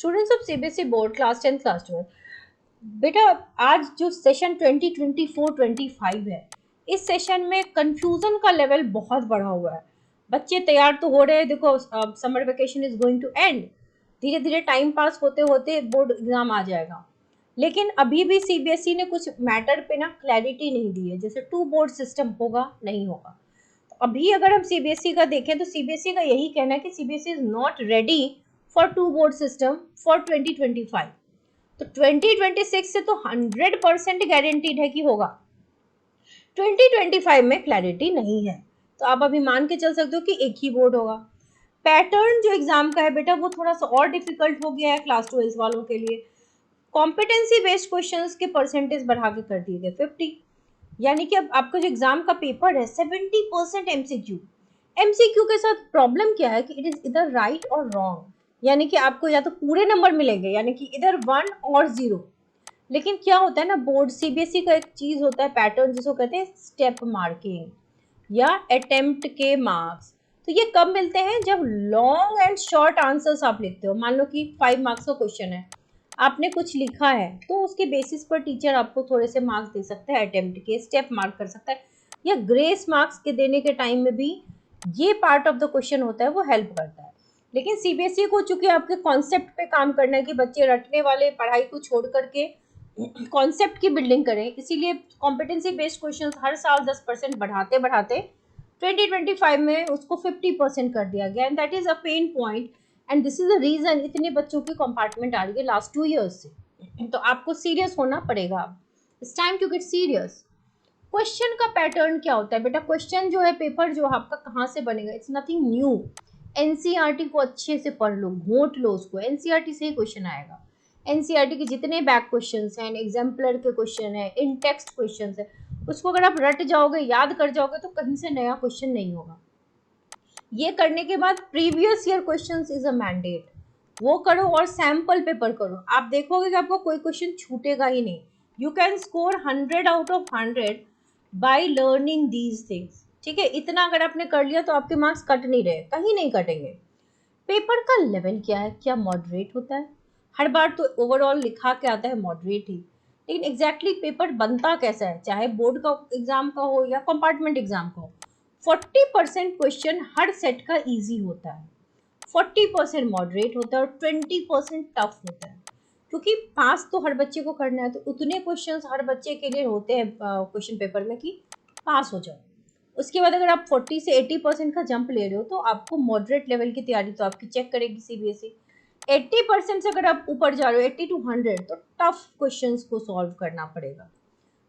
Students of CBSE board class 10 class 12, बेटा आज जो सेशन 2024-25 है, इस सेशन में कंफ्यूजन का लेवल बहुत बढ़ा हुआ है। बच्चे तैयार तो हो रहे हैं, देखो summer vacation is going to end, धीरे धीरे टाइम पास होते होते बोर्ड एग्जाम आ जाएगा, लेकिन अभी भी सीबीएसई ने कुछ मैटर पे ना क्लैरिटी नहीं दी है, जैसे टू बोर्ड सिस्टम होगा नहीं होगा। अभी अगर हम सीबीएसई का देखें तो सीबीएसई का यही कहना है कि CBSE is not ready for two board system for 2025। तो 2026 से तो 100% गारंटीड है कि होगा, 2025 में क्लैरिटी नहीं है। तो आप अभी मान के चल सकते हो कि एक ही बोर्ड होगा। पैटर्न जो एग्जाम का है बेटा वो थोड़ा सा और डिफिकल्ट हो गया है क्लास 12 वालों के लिए। कॉम्पिटेंसी बेस्ड क्वेश्चंस के परसेंटेज बढ़ा के कर दिए गए 50, यानी कि अब आपका जो एग्जाम का पेपर है 70% एमसीक्यू। एमसीक्यू के साथ प्रॉब्लम क्या है कि इट इज इधर राइट और रॉन्ग, यानी कि आपको या तो पूरे नंबर मिलेंगे यानी कि इधर 1 और 0। लेकिन क्या होता है ना, बोर्ड सीबीएसई का एक चीज होता है पैटर्न जिसको कहते हैं स्टेप मार्किंग या अटेम्प्ट के मार्क्स। तो ये कब मिलते हैं, जब लॉन्ग एंड शॉर्ट आंसर्स आप लिखते हो। मान लो कि 5 मार्क्स का क्वेश्चन है, आपने कुछ लिखा है तो उसके बेसिस पर टीचर आपको थोड़े से मार्क्स दे सकता है, अटेम्प्ट के स्टेप मार्क कर सकता है, या ग्रेस मार्क्स के देने के टाइम में भी ये पार्ट ऑफ द क्वेश्चन होता है वो हेल्प करता है। लेकिन सीबीएसई को चूंकि आपके कॉन्सेप्ट पे काम करना है कि बच्चे रटने वाले पढ़ाई को छोड़ करके कॉन्सेप्ट की बिल्डिंग करें, इसीलिए कॉम्पिटेंसी बेस्ड क्वेश्चन हर साल 10% बढ़ाते बढ़ाते 2025 में उसको 50% कर दिया गया, and that is a pain point and this is the reason इतने बच्चों की कंपार्टमेंट आ रही है लास्ट 2 years से। तो आपको सीरियस होना पड़ेगा, it's time to get serious. Question का पैटर्न क्या होता है बेटा, क्वेश्चन जो है पेपर जो आपका कहाँ से बनेगा, इट्स नथिंग न्यू। एनसीईआरटी को अच्छे से पढ़ लो, घोट लो उसको, एनसीईआरटी से ही क्वेश्चन आएगा। एनसीईआरटी के जितने बैक क्वेश्चंस हैं, एग्जाम्पलर के क्वेश्चन है, इन टेक्स्ट क्वेश्चंस है, उसको अगर आप रट जाओगे, याद कर जाओगे तो कहीं से नया क्वेश्चन नहीं होगा। ये करने के बाद previous year questions is a mandate, वो करो और सैंपल पेपर करो। आप देखोगे कि आपको कोई क्वेश्चन छूटेगा ही नहीं। You can score 100 out of 100 by learning these things. ठीक है, इतना अगर आपने कर लिया तो आपके मार्क्स कट नहीं रहे, कहीं नहीं कटेंगे। पेपर का लेवल क्या है, क्या मॉडरेट होता है? हर बार तो ओवरऑल लिखा के आता है मॉडरेट ही, लेकिन एग्जैक्टली पेपर बनता कैसा है, चाहे बोर्ड का एग्जाम का हो या कंपार्टमेंट एग्जाम का हो। 40% क्वेश्चन हर सेट का इजी होता है, 40% मॉडरेट होता है और 20% टफ होता है। क्योंकि पास तो हर बच्चे को करना है, तो उतने क्वेश्चंस हर बच्चे के लिए होते हैं क्वेश्चन पेपर में कि पास हो जाओ। उसके बाद अगर आप 40 से 80% का जंप ले रहे हो तो आपको मॉडरेट लेवल की तैयारी तो आपकी चेक करेगी सीबीएसई। 80% से अगर आप ऊपर जा रहे हो 80 to 100 तो टफ क्वेश्चंस को सॉल्व करना पड़ेगा।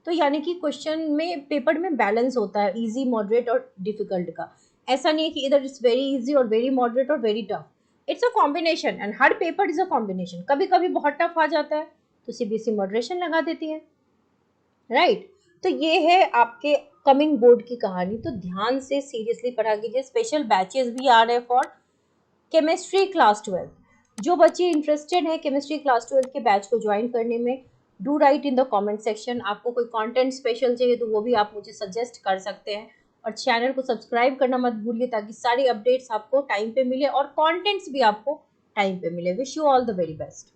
तो यानी कि क्वेश्चन में पेपर में बैलेंस होता है इजी मॉडरेट और डिफिकल्ट का। ऐसा नहीं है कि इधर इट्स वेरी इजी और वेरी मॉडरेट और very tough, it's a combination and her paper is a combination. कभी कभी बहुत टफ आ जाता है तो सीबीएसई मॉडरेशन लगा देती है, राइट। तो ये है आपके कमिंग बोर्ड की कहानी, तो ध्यान से सीरियसली पढ़ा कीजिए। स्पेशल बैचेस भी आ रहे हैं फॉर केमिस्ट्री क्लास 12। जो बच्चे इंटरेस्टेड हैं केमिस्ट्री क्लास 12 के बैच को ज्वाइन करने में, do right in the comment section. आपको कोई कंटेंट स्पेशल चाहिए तो वो भी आप मुझे सजेस्ट कर सकते हैं, और चैनल को सब्सक्राइब करना मत भूलिए ताकि सारी अपडेट्स आपको टाइम पे मिले और कंटेंट्स भी आपको टाइम पे मिले। Wish you all the very best.